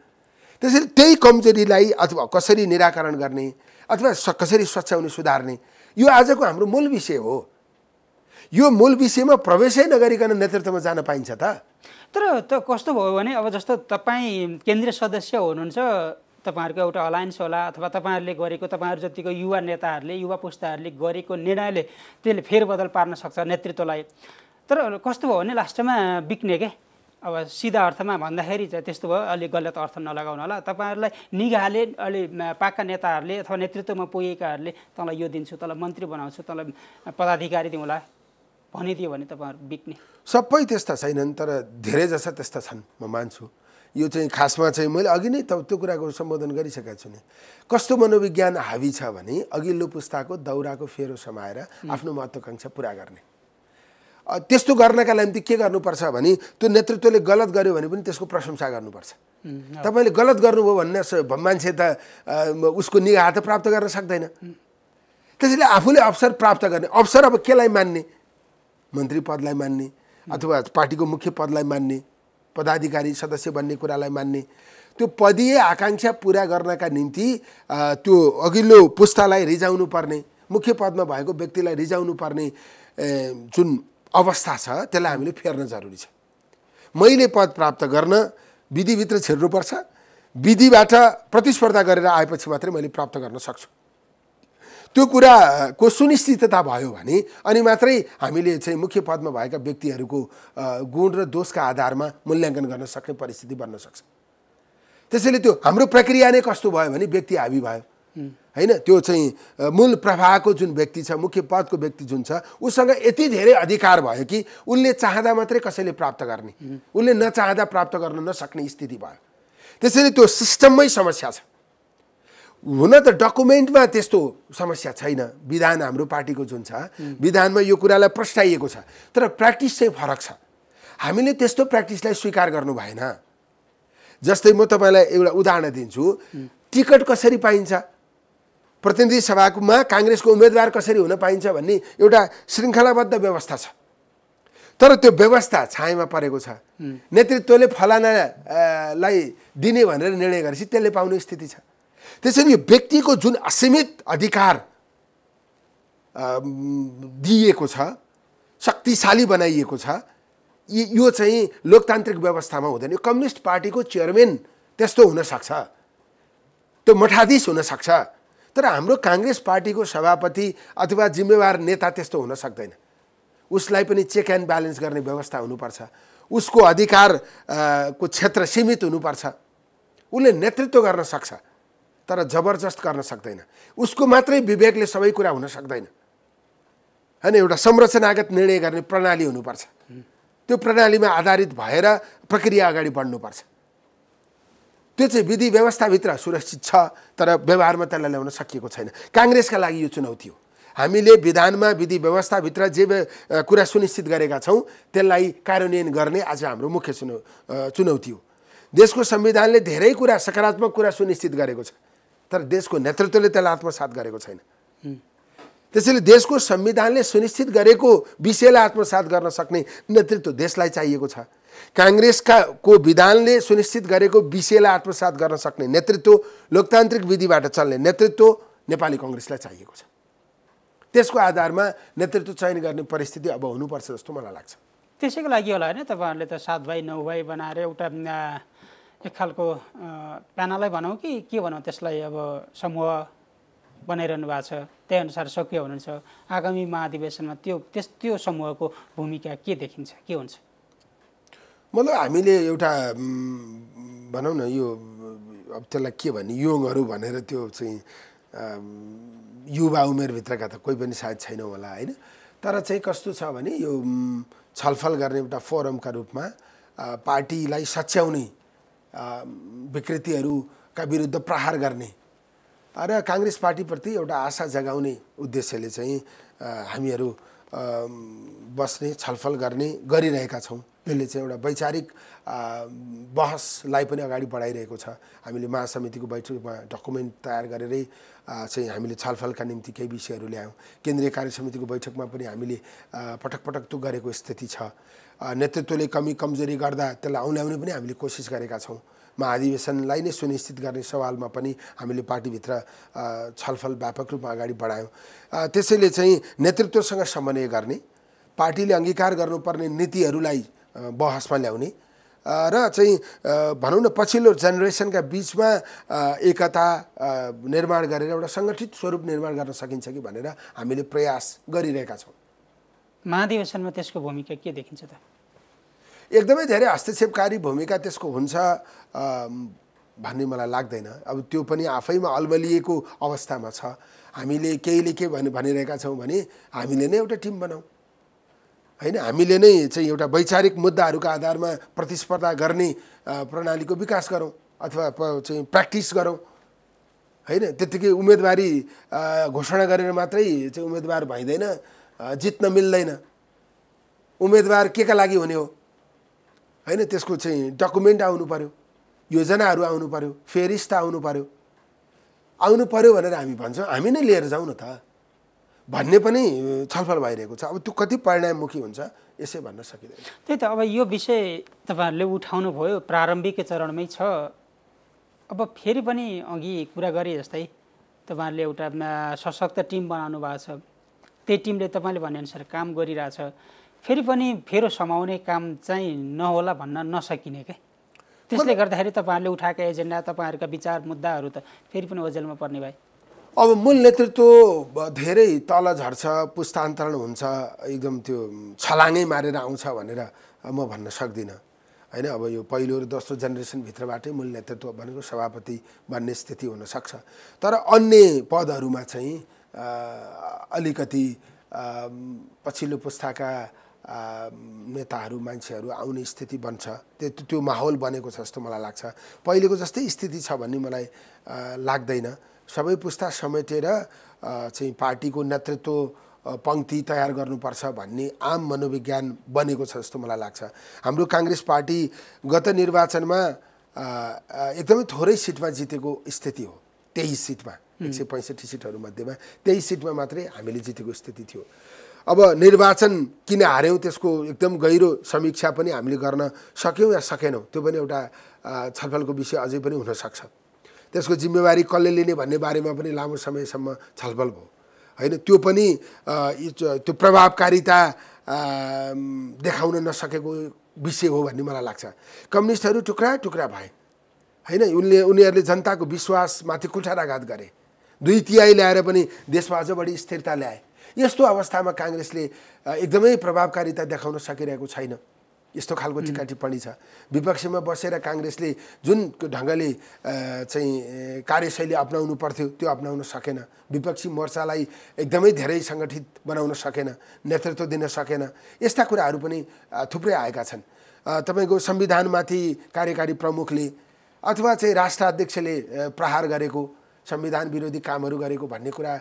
त्यसैले त्यही कमजोरीलाई अथवा कसरी निराकरण गर्ने अथवा कसरी स्वच्छ हुने सुधार्ने यो आजको हाम्रो मूल विषय हो। यो मूल विषयमा प्रवेशै नगरिकन नेतृत्वमा जान पाइन्छ त? तर त कस्तो भयो भने अब जस्तो तपाईँ केन्द्रीय सदस्य हुनुहुन्छ, तपाईँहरूको एउटा अलायन्स होला अथवा तपाईँहरूले गरेको, तपाईँहरू जतिको युवा नेताहरूले, युवा पुस्ताहरूले गरेको निर्णयले त्यसले फेरबदल पार्न सक्छ नेतृत्वलाई। तर कस्तो भयो भने लास्टमा बिक्ने के? अब सिधा अर्थमा भन्दाखेरि चाहिँ त्यस्तो भयो, अलि गलत अर्थ नलगाउनु होला। तपाईँहरूलाई निगाहले अलि पाका नेताहरूले अथवा नेतृत्वमा पुगेकाहरूले तँलाई यो दिन्छु, तँलाई मन्त्री बनाउँछु, तँलाई पदाधिकारी दिउँला भनिदियो भने तपाईँहरू बिक्ने? सबै त्यस्ता छैनन् तर धेरै जसा त्यस्ता छन्, म मान्छु। यो चाहिँ खासमा चाहिँ मैले अघि नै त्यो कुराको सम्बोधन गरिसकेको छु नि। कस्तो मनोविज्ञान हावी छ भने अघिल्लो पुस्ताको दाउराको फेरो समाएर आफ्नो महत्त्वाकांक्षा पुरा गर्ने। त्यस्तो गर्नका लागि के गर्नुपर्छ भने त्यो नेतृत्वले गलत गर्यो भने पनि त्यसको प्रशंसा गर्नुपर्छ। तपाईँले गलत गर्नुभयो भन्ने मान्छे त उसको निगाह त प्राप्त गर्न सक्दैन। त्यसैले आफूले अवसर प्राप्त गर्ने, अवसर अब केलाई मान्ने? मन्त्री पदलाई मान्ने अथवा पार्टीको मुख्य पदलाई मान्ने, पदाधिकारी सदस्य बन्ने कुरालाई मान्ने, त्यो पदीय आकांक्षा पुरा गर्नका निम्ति त्यो अघिल्लो पुस्तालाई रिजाउनु पर्ने, मुख्य पदमा भएको व्यक्तिलाई रिजाउनु पर्ने जुन अवस्था छ त्यसलाई हामीले फेर्न जरुरी छ। मैले पद प्राप्त गर्न विधिभित्र छिर्नुपर्छ, विधिबाट प्रतिस्पर्धा गरेर आएपछि मात्रै मैले प्राप्त गर्न सक्छु। त्यो कुराको सुनिश्चितता भयो भने अनि मात्रै हामीले चाहिँ मुख्य पदमा भएका व्यक्तिहरूको गुण र दोषका आधारमा मूल्याङ्कन गर्न सक्ने परिस्थिति बन्न सक्छ। त्यसैले त्यो हाम्रो प्रक्रिया नै कस्तो भयो भने व्यक्ति हावी भयो होइन, त्यो चाहिँ मूल प्रवाहको जुन व्यक्ति छ, मुख्य पदको व्यक्ति जुन छ, उसँग यति धेरै अधिकार भयो कि उनले चाहँदा मात्रै कसैले प्राप्त गर्ने, उनले नचाहँदा प्राप्त गर्न नसक्ने स्थिति भयो। त्यसैले त्यो सिस्टममै समस्या छ। हुन त डकुमेन्टमा त्यस्तो समस्या छैन, विधान हाम्रो पार्टीको जुन छ विधानमा यो कुरालाई प्रस्ताइएको छ, तर प्र्याक्टिस चाहिँ फरक छ। हामीले त्यस्तो प्र्याक्टिसलाई स्वीकार गर्नु भएन। जस्तै म तपाईँलाई एउटा उदाहरण दिन्छु, टिकट कसरी पाइन्छ, प्रतिनिधि सभामा काङ्ग्रेसको उम्मेदवार कसरी हुन पाइन्छ भन्ने एउटा श्रृङ्खलाबद्ध व्यवस्था छ, तर त्यो व्यवस्था छायामा परेको छ। नेतृत्वले फलानालाई दिने भनेर निर्णय गरेपछि त्यसले पाउने स्थिति छ। त्यसैले यो व्यक्तिको जुन असीमित अधिकार दिइएको छ, शक्तिशाली बनाइएको छ, यो चाहिँ लोकतान्त्रिक व्यवस्थामा हुँदैन। यो कम्युनिस्ट पार्टीको चेयरम्यान त्यस्तो हुनसक्छ, त्यो मठाधीश हुनसक्छ, तर हाम्रो काङ्ग्रेस पार्टीको सभापति अथवा जिम्मेवार नेता त्यस्तो हुन सक्दैन। उसलाई पनि चेक एन्ड ब्यालेन्स गर्ने व्यवस्था हुनुपर्छ, उसको अधिकार को क्षेत्र सीमित हुनुपर्छ। उसले नेतृत्व गर्न सक्छ तर जबरजस्त गर्न सक्दैन, उसको मात्रै विवेकले सबै कुरा हुन सक्दैन। हैन, एउटा संरचनागत निर्णय गर्ने प्रणाली हुनुपर्छ। त्यो प्रणालीमा आधारित भएर प्रक्रिया अगाडि बढ्नुपर्छ। त्यो चाहिँ विधि व्यवस्थाभित्र सुरक्षित छ, तर व्यवहारमा त्यसलाई ल्याउन सकिएको छैन। काङ्ग्रेसका लागि यो चुनौती हो। हामीले विधानमा विधि व्यवस्थाभित्र जे कुरा सुनिश्चित गरेका छौँ त्यसलाई कार्यान्वयन गर्ने आज हाम्रो मुख्य चुनौती हो। देशको संविधानले धेरै कुरा सकारात्मक कुरा सुनिश्चित गरेको छ, तर देशको नेतृत्वले त्यसलाई आत्मसात गरेको छैन। त्यसैले देशको संविधानले सुनिश्चित गरेको विषयलाई आत्मसात गर्न सक्ने नेतृत्व देशलाई चाहिएको छ। काङ्ग्रेसको विधानले सुनिश्चित गरेको विषयलाई आत्मसात गर्न सक्ने नेतृत्व, लोकतान्त्रिक विधिबाट चल्ने नेतृत्व नेपाली काङ्ग्रेसलाई चाहिएको छ। त्यसको आधारमा नेतृत्व चयन गर्ने परिस्थिति अब हुनुपर्छ जस्तो मलाई लाग्छ। त्यसैको लागि होला होइन, तपाईँहरूले त 7 भाइ 9 भाइ बनाएर एउटा एक खालको प्यानलै भनौँ कि के भनौँ त्यसलाई, अब समूह बनाइरहनु भएको छ, त्यही अनुसार सक्रिय हुनुहुन्छ। आगामी महाधिवेशनमा त्यो समूहको भूमिका के देखिन्छ, के हुन्छ? मतलब हामीले एउटा भनौँ न, यो अब त्यसलाई के भन्ने, योङहरू भनेर त्यो चाहिँ युवा उमेरभित्रका त कोही पनि सायद छैन होला होइन। तर चाहिँ कस्तो छ भने यो छलफल गर्ने एउटा फोरमका रूपमा पार्टीलाई सच्याउने, विकृतिहरूका विरुद्ध प्रहार गर्ने र काङ्ग्रेस पार्टीप्रति एउटा आशा जगाउने उद्देश्यले चाहिँ हामीहरू बस्ने, छलफल गर्ने गरिरहेका छौँ। त्यसले चाहिँ एउटा वैचारिक बहसलाई पनि अगाडि बढाइरहेको छ। हामीले महासमितिको बैठकमा डकुमेन्ट तयार गरेरै चाहिँ हामीले छलफलका निम्ति केही विषयहरू ल्यायौँ। केन्द्रीय कार्य समितिको बैठकमा पनि हामीले पटक पटक त्यो गरेको स्थिति छ। नेतृत्वले कमी कमजोरी गर्दा त्यसलाई औँल्याउने पनि हामीले कोसिस गरेका छौँ। महाधिवेशनलाई नै सुनिश्चित गर्ने सवालमा पनि हामीले पार्टीभित्र छलफल व्यापक रूपमा अगाडि बढायौँ। त्यसैले चाहिँ नेतृत्वसँग समन्वय गर्ने, पार्टीले अङ्गीकार गर्नुपर्ने नीतिहरूलाई बहसमा ल्याउने र चाहिँ भनौँ न पछिल्लो जेनेरेसनका बिचमा एकता निर्माण गरेर एउटा सङ्गठित स्वरूप निर्माण गर्न सकिन्छ कि भनेर हामीले प्रयास गरिरहेका छौँ। महाधिवेशनमा त्यसको भूमिका के देखिन्छ त? एकदमै धेरै हस्तक्षेपकारी भूमिका त्यसको हुन्छ भन्ने मलाई लाग्दैन। अब त्यो पनि आफैमा अल्बलिएको अवस्थामा छ। हामीले केहीले के भनिरहेका छौँ भने हामीले नै एउटा टिम बनाऊँ होइन, हामीले नै चाहिँ एउटा वैचारिक मुद्दाहरूका आधारमा प्रतिस्पर्धा गर्ने प्रणालीको विकास गरौँ अथवा चाहिँ प्र्याक्टिस गरौँ होइन। त्यत्तिकै उम्मेदवारी घोषणा गरेर मात्रै चाहिँ उम्मेदवार भइँदैन, जित्न मिल्दैन। उम्मेदवार के का लागि हुने हो होइन, त्यसको चाहिँ डकुमेन्ट आउनु पर्यो, योजनाहरू आउनु पर्यो, फेरिस्ता आउनु पर्यो भनेर हामी भन्छौँ। हामी नै लिएर जाउँ न त भन्ने पनि छलफल भइरहेको छ। अब त्यो कति परिणाममुखी हुन्छ यसै भन्न सकिँदैन। त्यही त, अब यो विषय तपाईँहरूले उठाउनु भयो, प्रारम्भिक चरणमै छ। अब फेरि पनि अघि कुरा गरे जस्तै तपाईँहरूले एउटा सशक्त टिम बनाउनु भएको छ, त्यही टिमले तपाईँले भनेअनुसार काम गरिरहेछ। फेरि पनि फेरो समाउने काम चाहिँ नहोला भन्न नसकिने क्या। त्यसले गर्दाखेरि तपाईँहरूले उठाएका एजेन्डा, तपाईँहरूका विचार मुद्दाहरू त फेरि पनि ओझेलमा पर्ने भए। अब मूल नेतृत्व धेरै तल झर्छ, पुस्तान्तरण हुन्छ, एकदम त्यो छलाङै मारेर आउँछ भनेर म भन्न सक्दिनँ होइन। अब यो पहिलो र दोस्रो जेनेरेसनभित्रबाटै मूल नेतृत्व भनेको सभापति बन्ने स्थिति हुनसक्छ। तर अन्य पदहरूमा चाहिँ अलिकति पछिल्लो पुस्ताका नेताहरू, मान्छेहरू आउने स्थिति बन्छ। त्यो माहौल बनेको छ जस्तो मलाई लाग्छ। पहिलेको जस्तै स्थिति छ भन्ने मलाई लाग्दैन। सबै पुस्ता समेटेर चाहिँ पार्टीको नेतृत्व पङ्क्ति तयार गर्नुपर्छ भन्ने आम मनोविज्ञान बनेको छ जस्तो मलाई लाग्छ। हाम्रो काङ्ग्रेस पार्टी गत निर्वाचनमा एकदमै थोरै सिटमा जितेको स्थिति हो। 23 सिटमा, 165 सिटहरूमध्येमा 23 सिटमा मात्रै हामीले जितेको स्थिति थियो। अब निर्वाचन किन हार्यौँ त्यसको एकदम गहिरो समीक्षा पनि हामीले गर्न सक्यौँ या सकेनौँ, त्यो पनि एउटा छलफलको विषय अझै पनि हुनसक्छ। त्यसको जिम्मेवारी कसले लिने भन्ने बारेमा पनि लामो समयसम्म छलफल भयो होइन। त्यो पनि त्यो प्रभावकारिता देखाउन नसकेको विषय हो भन्ने मलाई लाग्छ। कम्युनिस्टहरू टुक्रा टुक्रा भए होइन, उनीहरूले जनताको विश्वासमाथि कुठाराघात गरे, 2/3 ल्याएर पनि देशमा अझ बढी स्थिरता ल्याए। यस्तो अवस्थामा काङ्ग्रेसले एकदमै प्रभावकारिता देखाउन सकिरहेको छैन। यस्तो खालको टिका टिप्पणी छ। विपक्षमा बसेर काङ्ग्रेसले जुन ढङ्गले चाहिँ कार्यशैली अपनाउनु पर्थ्यो त्यो अपनाउन सकेन। विपक्षी मोर्चालाई एकदमै धेरै सङ्गठित बनाउन सकेन, नेतृत्व दिन सकेन। यस्ता कुराहरू पनि थुप्रै आएका छन्। तपाईँको संविधानमाथि कार्यकारी प्रमुखले अथवा चाहिँ राष्ट्राध्यक्षले प्रहार गरेको, संविधान विरोधी कामहरू गरेको भन्ने कुरा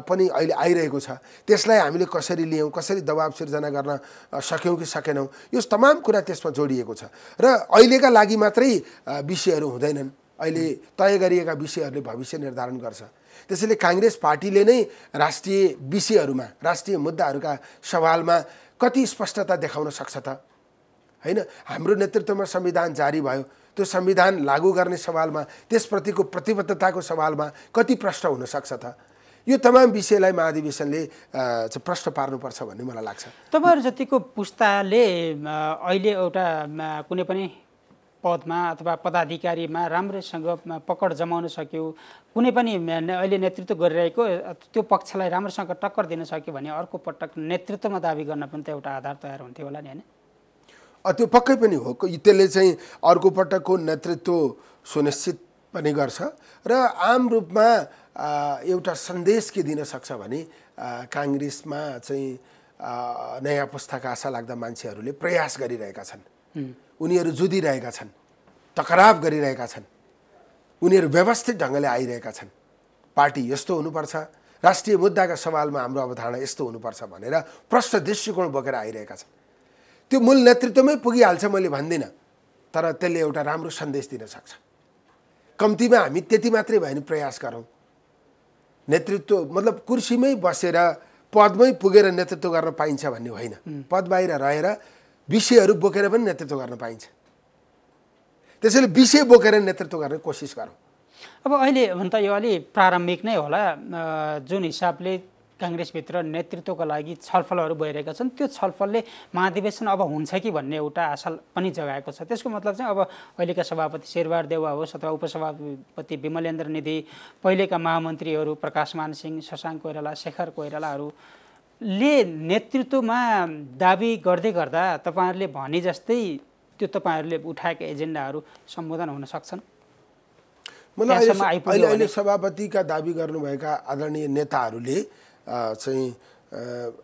पनि अहिले आइरहेको छ। त्यसलाई हामीले कसरी लियौँ, कसरी दबाब सिर्जना गर्न सक्यौँ कि सकेनौँ, यो तमाम कुरा त्यसमा जोडिएको छ। र अहिलेका लागि मात्रै विषयहरू हुँदैनन्, अहिले तय गरिएका विषयहरूले भविष्य निर्धारण गर्छ। त्यसैले काङ्ग्रेस पार्टीले नै राष्ट्रिय विषयहरूमा, राष्ट्रिय मुद्दाहरूका सवालमा कति स्पष्टता देखाउन सक्छ त? हैन, हाम्रो नेतृत्वमा संविधान जारी भयो, त्यो संविधान लागू गर्ने सवालमा, त्यसप्रतिको प्रतिबद्धताको सवालमा कति प्रश्न हुन सक्छ त? यो तमाम विषयलाई महाधिवेशनले प्रश्न पार्नुपर्छ भन्ने मलाई लाग्छ। तपाईँहरू जतिको पुस्ताले अहिले एउटा कुनै पनि पदमा अथवा पदाधिकारीमा राम्रैसँग पकड जमाउन सक्यो, कुनै पनि अहिले नेतृत्व गरिरहेको त्यो पक्षलाई राम्रोसँग टक्कर दिन सक्यो भने अर्को पटक नेतृत्वमा दाबी गर्न पनि त एउटा आधार तयार हुन्थ्यो होला नि, होइन? त्यो पक्कै पनि हो। त्यसले चाहिँ अर्को पटकको नेतृत्व सुनिश्चित पनि गर्छ र आम रूपमा एउटा सन्देश के दिन सक्छ भने काङ्ग्रेसमा चाहिँ नयाँ पुस्ताका आशा लाग्दा मान्छेहरूले प्रयास गरिरहेका छन्, उनीहरू जुधिरहेका छन्, टकराव गरिरहेका छन्, उनीहरू व्यवस्थित ढङ्गले आइरहेका छन्। पार्टी यस्तो हुनुपर्छ, राष्ट्रिय मुद्दाका सवालमा हाम्रो अवधारणा यस्तो हुनुपर्छ भनेर प्रष्ट दृष्टिकोण बोकेर आइरहेका छन्। त्यो मूल नेतृत्वमै पुगिहाल्छ मैले भन्दिनँ, तर त्यसले एउटा राम्रो सन्देश दिन सक्छ। कम्तीमा हामी त्यति मात्रै भयो भने प्रयास गरौँ। नेतृत्व मतलब कुर्सीमै बसेर पदमै पुगेर नेतृत्व गर्न पाइन्छ भन्ने होइन, पद बाहिर रहेर विषयहरू बोकेर पनि नेतृत्व गर्न पाइन्छ। त्यसैले विषय बोकेर नेतृत्व गर्ने कोसिस गरौँ। अब अहिले हुन त यो अलि प्रारम्भिक नै होला, जुन हिसाबले काङ्ग्रेसभित्र नेतृत्वको लागि छलफलहरू भइरहेका छन्, त्यो छलफलले महाधिवेशन अब हुन्छ कि भन्ने एउटा आशा पनि जगाएको छ। त्यसको मतलब चाहिँ अब अहिलेका सभापति शेरबहादुर देउवा होस् अथवा उपसभापति विमलेन्द्र निधि, पहिलेका महामन्त्रीहरू प्रकाशमान सिंह, शशाङ्क कोइराला, शेखर कोइरालाहरूले नेतृत्वमा दाबी गर्दै गर्दा तपाईँहरूले भने जस्तै त्यो तपाईँहरूले उठाएका एजेन्डाहरू सम्बोधन हुन सक्छन्? मलाई अहिले सभापतिका दाबी गर्नुभएका आदरणीय नेताहरूले चाहिँ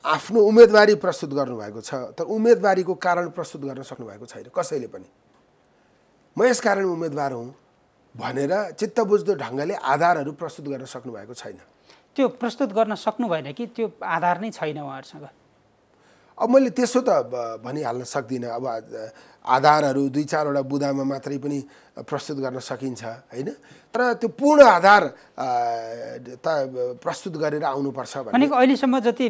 आफ्नो उम्मेदवारी प्रस्तुत गर्नुभएको छ, तर उम्मेदवारीको कारण प्रस्तुत गर्न सक्नुभएको छैन कसैले पनि। म यस कारण उम्मेदवार हुँ भनेर चित्तबुझ्दो ढङ्गले आधारहरू प्रस्तुत गर्न सक्नुभएको छैन। त्यो प्रस्तुत गर्न सक्नु भएन कि त्यो आधार नै छैन उहाँहरूसँग? अब मैले त्यसो त भनिहाल्न सक्दिनँ। अब आधारहरू दुई चारवटा बुदामा मात्रै पनि प्रस्तुत गर्न सकिन्छ, होइन? तर त्यो पूर्ण आधार त प्रस्तुत गरेर आउनुपर्छ भनेको अहिलेसम्म जति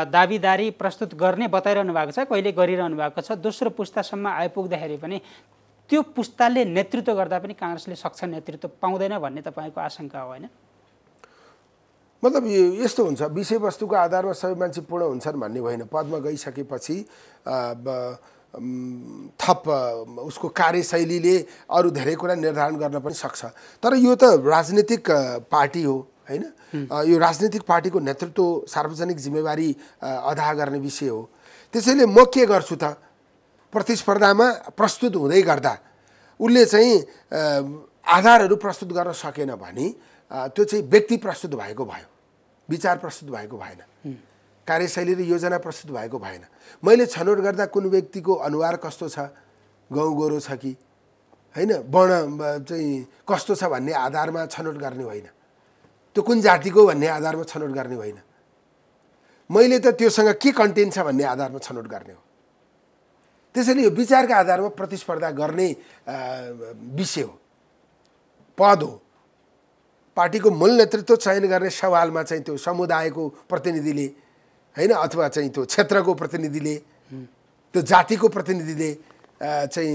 दाबीदारी प्रस्तुत गर्ने बताइरहनु भएको छ, कहिले गरिरहनु भएको छ, दोस्रो पुस्तासम्म आइपुग्दाखेरि पनि त्यो पुस्ताले नेतृत्व गर्दा पनि काङ्ग्रेसले सक्छ नेतृत्व पाउँदैन भन्ने तपाईँको आशंका हो, होइन? मतलब यस्तो हुन्छ, विषयवस्तुको आधारमा सबै मान्छे पूर्ण हुन्छन् भन्ने होइन। पदमा गइसकेपछि थप उसको कार्यशैलीले अरू धेरै कुरा निर्धारण गर्न पनि सक्छ। तर यो त राजनीतिक पार्टी हो, होइन? यो राजनीतिक पार्टीको नेतृत्व सार्वजनिक जिम्मेवारी अदा गर्ने विषय हो। त्यसैले म के गर्छु त, प्रतिस्पर्धामा प्रस्तुत हुँदै गर्दा उसले चाहिँ आधारहरू प्रस्तुत गर्न सकेन भने त्यो चाहिँ व्यक्ति प्रस्तुत भएको भयो, विचार प्रस्तुत भएको भएन, कार्यशैली र योजना प्रस्तुत भएको भएन। मैले छनौट गर्दा कुन व्यक्तिको अनुहार कस्तो छ, गाउँ गोरो छ कि होइन, वर्ण चाहिँ कस्तो छ भन्ने आधारमा छनौट गर्ने होइन, त्यो कुन जातिको भन्ने आधारमा छनौट गर्ने होइन। मैले त त्योसँग के कन्टेन्ट छ भन्ने आधारमा छनौट गर्ने हो। त्यसैले यो विचारका आधारमा प्रतिस्पर्धा गर्ने विषय हो, पद हो। पार्टीको मूल नेतृत्व चयन गर्ने सवालमा चाहिँ त्यो समुदायको प्रतिनिधिले, होइन, अथवा चाहिँ त्यो क्षेत्रको प्रतिनिधिले, त्यो जातिको प्रतिनिधिले चाहिँ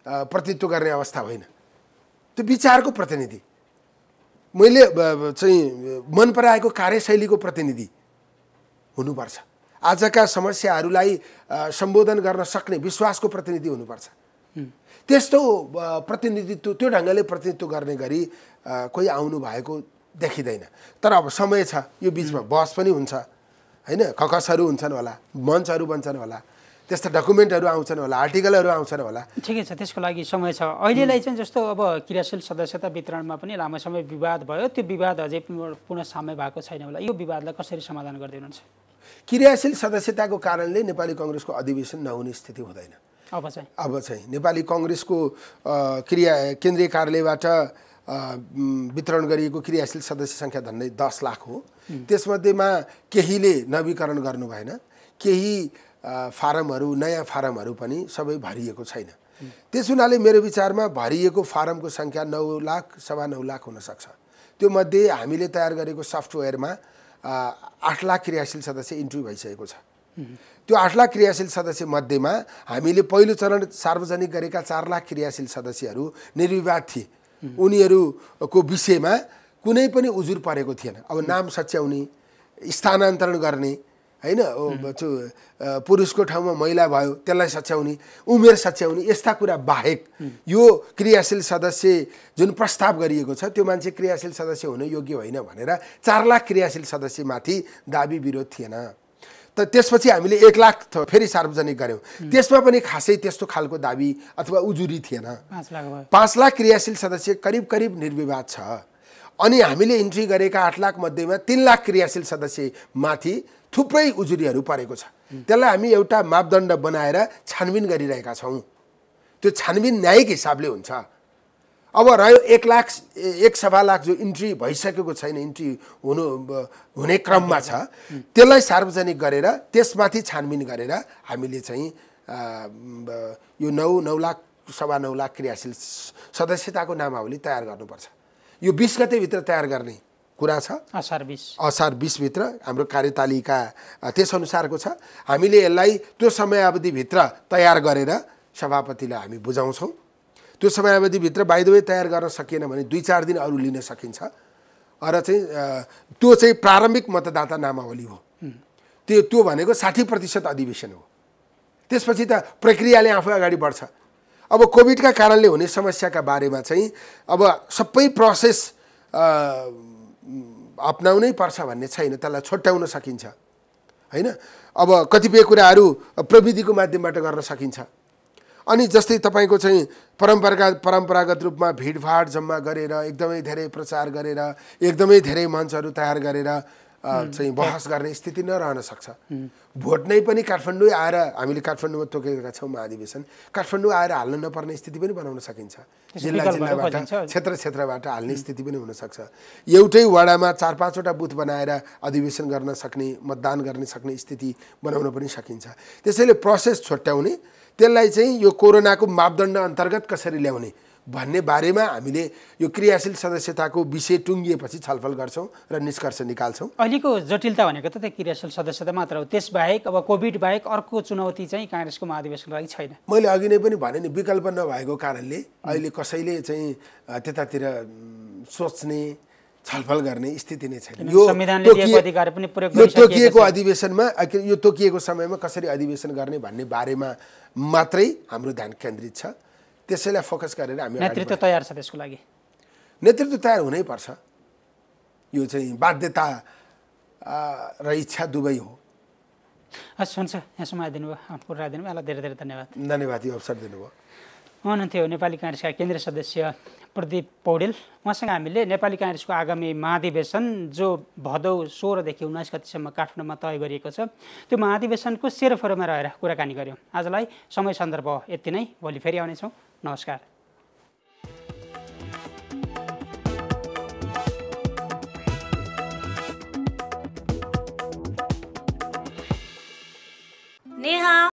प्रतिनिधित्व गर्ने अवस्था होइन, त्यो विचारको प्रतिनिधि, मैले चाहिँ मन पराएको कार्यशैलीको प्रतिनिधि हुनुपर्छ। आजका समस्याहरूलाई सम्बोधन गर्न सक्ने विश्वासको प्रतिनिधि हुनुपर्छ। त्यस्तो प्रतिनिधित्व, त्यो ढङ्गले प्रतिनिधित्व गर्ने गरी कोही आउनु भएको देखिँदैन। तर अब समय छ, यो बिचमा बहस पनि हुन्छ, होइन, ककसहरू हुन्छन् होला, मञ्चहरू बन्छन् होला। त्यस्ता डकुमेन्टहरू आउँछन् होला, आर्टिकलहरू आउँछन् होला। ठिकै छ, त्यसको लागि समय छ। अहिलेलाई चाहिँ जस्तो अब क्रियाशील सदस्यता वितरणमा पनि लामो समय विवाद भयो, त्यो विवाद अझै पुनः साम्य भएको छैन होला। यो विवादलाई कसरी समाधान गर्दै हुनुहुन्छ? क्रियाशील सदस्यताको कारणले नेपाली कङ्ग्रेसको अधिवेशन नहुने स्थिति हुँदैन। अब चाहिँ नेपाली कङ्ग्रेसको केन्द्रीय कार्यालयबाट वितरण गरिएको क्रियाशील सदस्य सङ्ख्या झन्डै 10 लाख हो। त्यसमध्येमा केहीले नवीकरण गर्नु भएन, केही फारमहरू, नयाँ फारमहरू पनि सबै भरिएको छैन। त्यस हुनाले मेरो विचारमा भरिएको फारमको सङ्ख्या 9 लाख, 9.25 लाख हुनसक्छ। त्यो मध्ये हामीले तयार गरेको सफ्टवेयरमा 8 लाख क्रियाशील सदस्य इन्ट्री भइसकेको छ। त्यो 8 लाख क्रियाशील सदस्य मध्येमा हामीले पहिलो चरण सार्वजनिक गरेका 4 लाख क्रियाशील सदस्यहरू निर्विवाद थिए। उनीहरूको विषयमा कुनै पनि उजुर परेको थिएन। अब नाम सच्याउने, स्थानान्तरण गर्ने, हैन, पुरुषको ठाउँमा महिला भयो त्यसलाई सच्याउने, उमेर सच्याउने, यस्ता कुरा बाहेक यो क्रियाशील सदस्य जुन प्रस्ताव गरिएको छ त्यो मान्छे क्रियाशील सदस्य हुन योग्य होइन भनेर 4 लाख क्रियाशील सदस्यमाथि दाबी विरोध थिएन। त त्यसपछि हामीले 1 लाख फेरि सार्वजनिक गर्यौँ। त्यसमा पनि खासै त्यस्तो खालको दाबी अथवा उजुरी थिएन। 5 लाख क्रियाशील सदस्य करिब करिब निर्विवाद छ। अनि हामीले इन्ट्री गरेका 8 लाख मध्येमा 3 लाख क्रियाशील सदस्यमाथि थुप्रै उजुरीहरू परेको छ। त्यसलाई हामी एउटा मापदण्ड बनाएर छानबिन गरिरहेका छौँ। त्यो छानबिन न्यायिक हिसाबले हुन्छ। अब रह्यो 1 सवा लाख जो इन्ट्री भइसकेको छैन, इन्ट्री हुने क्रममा छ, त्यसलाई सार्वजनिक गरेर त्यसमाथि छानबिन गरेर हामीले चाहिँ यो 9 लाख, 9.25 लाख क्रियाशील सदस्यताको नामावली तयार गर्नुपर्छ। यो 20 गतेभित्र तयार गर्ने कुरा छ। असार 20 भित्र हाम्रो कार्यतालिका त्यसअनुसारको छ। हामीले यसलाई त्यो समयावधिभित्र तयार गरेर सभापतिलाई हामी बुझाउँछौँ। त्यो समयावधिभित्र बाइ द वे तयार गर्न सकिएन भने 2-4 दिन अरू लिन सकिन्छ। र चाहिँ त्यो चाहिँ प्रारम्भिक मतदाता नामावली हो। त्यो भनेको 60% अधिवेशन हो। त्यसपछि त प्रक्रियाले आफै अगाडि बढ्छ। अब कोभिडका कारणले हुने समस्याका बारेमा चाहिँ अब सबै प्रोसेस अपनाउनै पर्छ भन्ने छैन, त्यसलाई छुट्याउन सकिन्छ, हैन। अब कतिपय कुराहरू प्रविधिको माध्यमबाट गर्न सकिन्छ। अनि जस्तै तपाईँको चाहिँ परम्परागत रूपमा भिडभाड जम्मा गरेर एकदमै धेरै प्रचार गरेर एकदमै धेरै मञ्चहरू तयार गरेर चाहिँ बहस गर्ने स्थिति नरहन सक्छ। भोट नै पनि काठमाडौँ आएर हामीले काठमाडौँमा तोकेका छौँ महाधिवेशन, काठमाडौँ आएर हाल्न नपर्ने स्थिति पनि बनाउन सकिन्छ। जिल्लाबाट क्षेत्रबाट हाल्ने स्थिति पनि हुनसक्छ। एउटै वडामा 4-5वटा बुथ बनाएर अधिवेशन गर्न सक्ने, मतदान गर्न सक्ने स्थिति बनाउन पनि सकिन्छ। त्यसैले प्रोसेस छुट्याउने, त्यसलाई चाहिँ यो कोरोनाको मापदण्ड अन्तर्गत कसरी ल्याउने भन्ने बारेमा हामीले यो क्रियाशील सदस्यताको विषय टुङ्गिएपछि छलफल गर्छौँ र निष्कर्ष निकाल्छौँ। अहिलेको जटिलता भनेको त क्रियाशील सदस्यता मात्र हो। त्यसबाहेक अब कोभिड बाहेक अर्को चुनौती चाहिँ काङ्ग्रेसको महाधिवेशनको लागि छैन। मैले अघि नै पनि भने नि, विकल्प नभएको कारणले अहिले कसैले चाहिँ त्यतातिर सोच्ने, छलफल गर्ने स्थिति नै छैन। यो तोकिएको अधिवेशनमा, यो तोकिएको समयमा कसरी अधिवेशन गर्ने भन्ने बारेमा मात्रै हाम्रो ध्यान केन्द्रित छ। त्यसैलाई फोकस गरेर हामी नेतृत्व तयार छ। त्यसको लागि नेतृत्व तयार हुनैपर्छ। यो चाहिँ बाध्यता र इच्छा दुवै हो। हस्, हुन्छ। यहाँसम्म आइदिनु भयो, आफ्नो राय दिनुभयो, यहाँलाई धेरै धेरै धन्यवाद। धन्यवाद, यो अवसर दिनुभयो। हुनुहुन्थ्यो नेपाली काङ्ग्रेसका केन्द्रीय सदस्य प्रदीप पौडेल। उहाँसँग हामीले नेपाली काङ्ग्रेसको आगामी महाधिवेशन जो भदौ 16 देखि 19 गतिसम्म काठमाडौँमा तय गरिएको छ, त्यो महाधिवेशनको सेरोफेरोमा रहेर कुराकानी गऱ्यौँ। आजलाई समय सन्दर्भ यति नै। भोलि फेरि आउनेछौँ। नमस्कार। नेहा